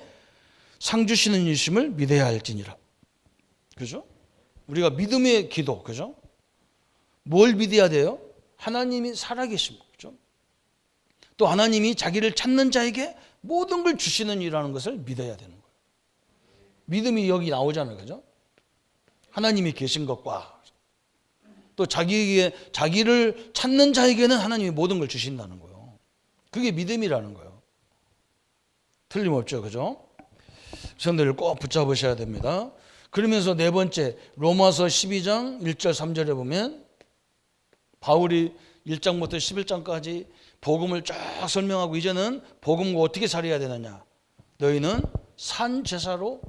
상 주시는 이심을 믿어야 할지니라. 그죠? 우리가 믿음의 기도, 그죠? 뭘 믿어야 돼요? 하나님이 살아계신 거죠. 또 하나님이 자기를 찾는 자에게 모든 걸 주시는 이라는 것을 믿어야 되는 거예요. 믿음이 여기 나오잖아요. 그죠? 하나님이 계신 것과 또 자기를 찾는 자에게는 하나님이 모든 걸 주신다는 거예요. 그게 믿음이라는 거예요. 틀림없죠. 그죠? 성도를 꼭 붙잡으셔야 됩니다. 그러면서 네 번째 로마서 12장 1절 3절에 보면 바울이 1장부터 11장까지 복음을 쫙 설명하고 이제는 복음과 어떻게 살아야 되느냐. 너희는 산 제사로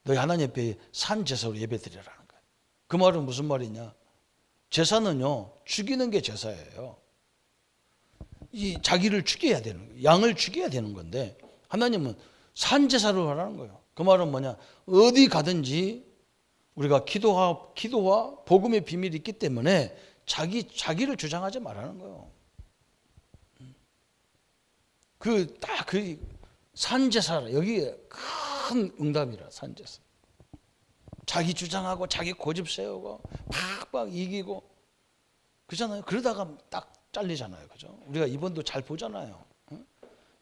너희 하나님 앞에 산 제사로 예배드리라는 거예요. 그 말은 무슨 말이냐. 제사는요 죽이는 게 제사예요. 이 자기를 죽여야 되는 거예요. 양을 죽여야 되는 건데 하나님은 산 제사로 하라는 거예요. 그 말은 뭐냐. 어디 가든지 우리가 기도와 복음의 비밀이 있기 때문에 자기를 주장하지 말라는 거예요. 그 산제사 여기에 큰 응답이라 산제사. 자기 주장하고 자기 고집 세우고 팍팍 이기고 그러잖아요. 그러다가 딱 잘리잖아요. 그죠? 우리가 이번도 잘 보잖아요.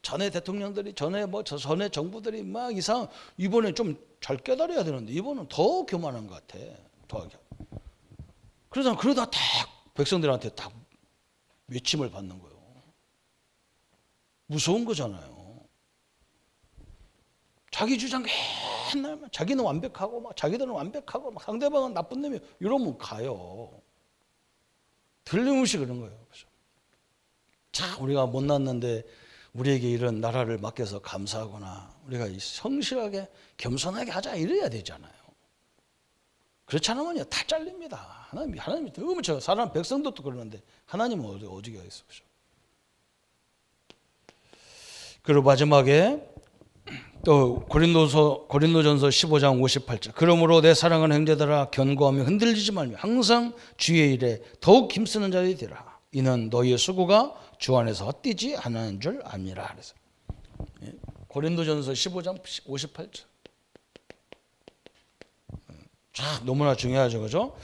전에 대통령들이 전에 전에 정부들이 막 이상 이번에 좀 잘 깨달아야 되는데 이번은 더 교만한 것 같아. 더. 그러다 딱 백성들한테 딱 외침을 받는 거예요. 무서운 거잖아요. 자기 주장 맨날 자기는 완벽하고 막 자기들은 완벽하고 막 상대방은 나쁜 놈이 이러면 가요. 틀림없이 그런 거예요. 그렇죠? 자, 우리가 못났는데 우리에게 이런 나라를 맡겨서 감사하거나 우리가 성실하게 겸손하게 하자 이래야 되잖아요. 그렇지 않으면요 다 잘립니다. 하나님이 너무 사람 백성들도 그러는데 하나님은 어디가 있어? 그렇죠? 그리고 마지막에 또 고린도전서 15장 58절 그러므로 내 사랑하는 형제들아 견고하며 흔들리지 말며 항상 주의 일에 더욱 힘쓰는 자들이 되라. 이는 너희의 수고가 주 안에서 헛되지 않은 줄 압니다. 그래서 고린도전서 15장 58절 자, 너무나 중요하죠. 그죠?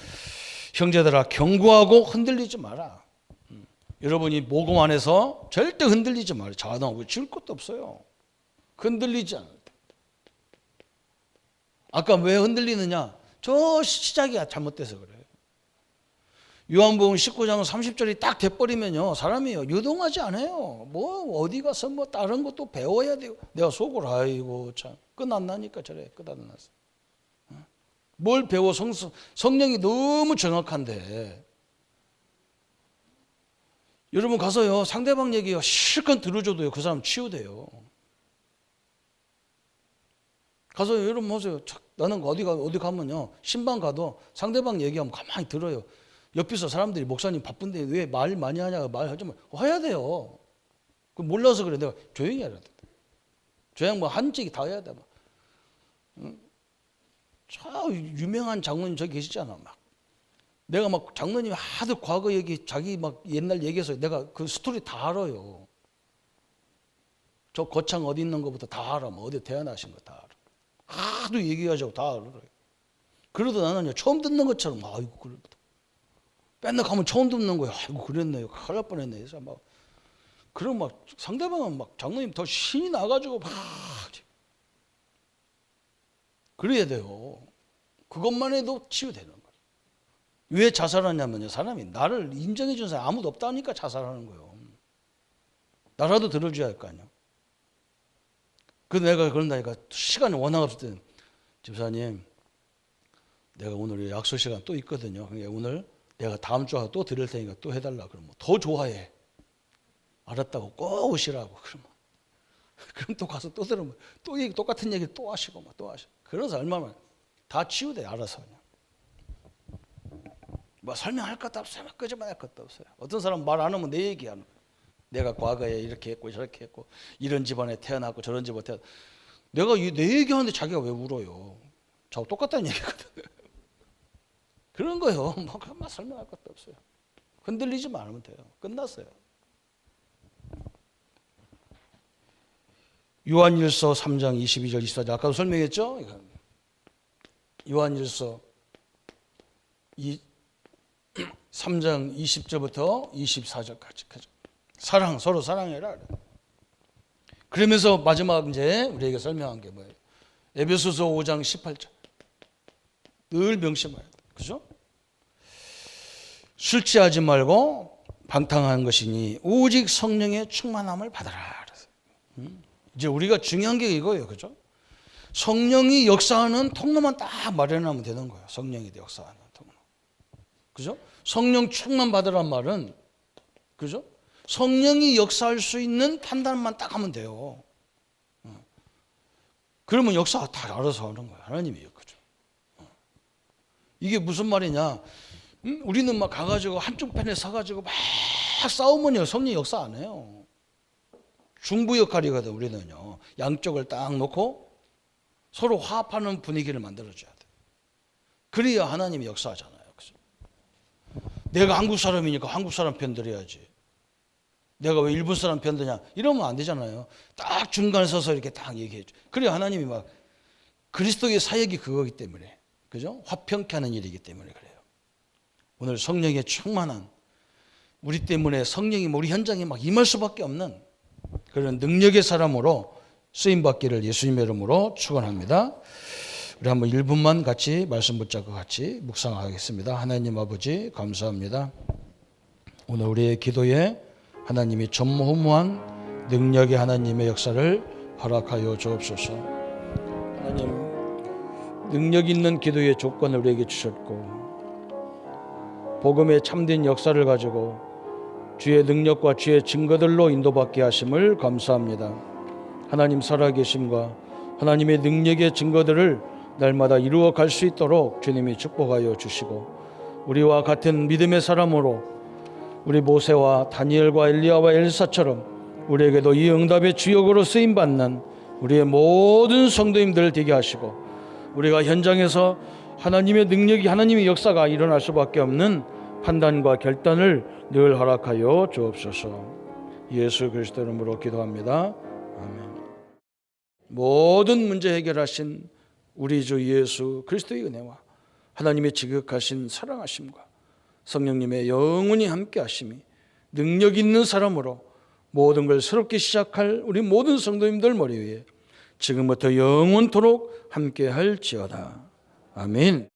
형제들아 견고하고 흔들리지 마라. 여러분이 모금 안에서 절대 흔들리지 마라. 자동하고 줄 것도 없어요. 흔들리지 않을 때. 아까 왜 흔들리느냐? 저 시작이 잘못돼서 그래요. 요한복음 19장 30절이 딱 돼버리면요 사람이요 유동하지 않아요. 뭐 어디 가서 뭐 다른 것도 배워야 돼요. 내가 속으로 아이고 참 끝났나니까 저래 끝 안 났어. 뭘 배워 성령이 너무 정확한데 여러분 가서요 상대방 얘기요 실컷 들어줘도요 그 사람 치유돼요. 가서 여러분 보세요. 나는 어디 가면요 신방 가도 상대방 얘기하면 가만히 들어요. 옆에서 사람들이 목사님 바쁜데 왜 말 많이 하냐고 말하지 마. 해야 돼요. 그 몰라서 그래. 내가 조용히 해야 돼. 조용 뭐 한직이 다 해야 돼. 막. 저 유명한 장로님 저기 계시잖아. 막. 내가 막 장로님 하도 과거 얘기 자기 막 옛날 얘기해서 내가 그 스토리 다 알아요. 저 거창 어디 있는 것부터 다 알아. 뭐 어디 태어나신 거 다 알아. 하도 얘기하자고 다 알아요. 그래도 나는요 처음 듣는 것처럼 아이고 그래. 맨날 가면 처음 듣는 거예요. 아이고 그랬네요. 큰일 날 뻔했네. 그래서 막 그럼 막 상대방은 막 장로님 더 신이 나가지고 막 그래야 돼요. 그것만 해도 치유되는 거예요. 왜 자살하냐면요. 사람이 나를 인정해 준 사람이 아무도 없다니까 자살하는 거예요. 나라도 들어줘야 할 거 아니에요. 그래서 내가 그런다니까 시간이 워낙 없을 때는 집사님 내가 오늘 약속 시간 또 있거든요. 그러니까 오늘 내가 다음 주에 또 드릴 테니까 또 해달라 그러면 더 좋아해. 알았다고 꼭 오시라고 그러면 그럼 또 가서 또 들으면 또 똑같은 얘기 또 하시고 막 또 하시고 그래서 얼마나 다 치유돼 알아서 그냥 뭐 설명할 것도 없어요. 끄집어낼 것도 없어요. 어떤 사람 말 안 하면 내 얘기하는 거예요. 내가 과거에 이렇게 했고 저렇게 했고 이런 집안에 태어났고 저런 집안에 태어났고 내가 내 얘기하는데 자기가 왜 울어요. 저하고 똑같다는 얘기거든. 그런 거예요. 뭐 설명할 것도 없어요. 흔들리지 말면 돼요. 끝났어요. 요한일서 3장 22절 24절 아까도 설명했죠? 요한일서 3장 20절부터 24절까지 사랑 서로 사랑해라. 그러면서 마지막 이제 우리에게 설명한 게 뭐예요? 에베소서 5장 18절 늘 명심해야 돼. 그죠? 술 취하지 말고 방탕한 것이니 오직 성령의 충만함을 받아라. 이제 우리가 중요한 게 이거예요. 그죠? 성령이 역사하는 통로만 딱 마련하면 되는 거예요. 성령이 역사하는 통로. 그죠? 성령 충만 받으란 말은 그죠? 성령이 역사할 수 있는 판단만 딱 하면 돼요. 그러면 역사가 다 알아서 하는 거예요. 하나님이 그죠? 이게 무슨 말이냐? 우리는 막 가가지고 한쪽 편에 서가지고 막 싸우면요 성령이 역사 안 해요. 중부 역할이거든 우리는요. 양쪽을 딱 놓고 서로 화합하는 분위기를 만들어줘야 돼. 그래야 하나님이 역사하잖아요. 그죠? 내가 한국 사람이니까 한국 사람 편 들어야지. 내가 왜 일본 사람 편 드냐? 이러면 안 되잖아요. 딱 중간에 서서 이렇게 딱 얘기해 줘. 그래야 하나님이 막 그리스도의 사역이 그거기 때문에 그죠? 화평케 하는 일이기 때문에 그래요. 오늘 성령의 충만한 우리 때문에 성령이 우리 현장에 막 임할 수밖에 없는 그런 능력의 사람으로 쓰임받기를 예수님의 이름으로 축원합니다. 우리 한번 1분만 같이 말씀 붙잡고 같이 묵상하겠습니다. 하나님 아버지 감사합니다. 오늘 우리의 기도에 하나님이 전무후무한 능력의 하나님의 역사를 허락하여 주옵소서. 하나님, 능력 있는 기도의 조건을 우리에게 주셨고 복음의 참된 역사를 가지고 주의 능력과 주의 증거들로 인도받게 하심을 감사합니다. 하나님 살아계심과 하나님의 능력의 증거들을 날마다 이루어 갈 수 있도록 주님이 축복하여 주시고 우리와 같은 믿음의 사람으로 우리 모세와 다니엘과 엘리야와 엘사처럼 우리에게도 이 응답의 주역으로 쓰임받는 우리의 모든 성도님들 되게 하시고 우리가 현장에서 하나님의 능력이 하나님의 역사가 일어날 수밖에 없는 판단과 결단을 늘 허락하여 주옵소서. 예수 그리스도 이름으로 기도합니다. 아멘. 모든 문제 해결하신 우리 주 예수 그리스도의 은혜와 하나님의 지극하신 사랑하심과 성령님의 영원히 함께 하심이 능력 있는 사람으로 모든 걸 새롭게 시작할 우리 모든 성도님들 머리 위에 지금부터 영원토록 함께 할지어다. 아멘.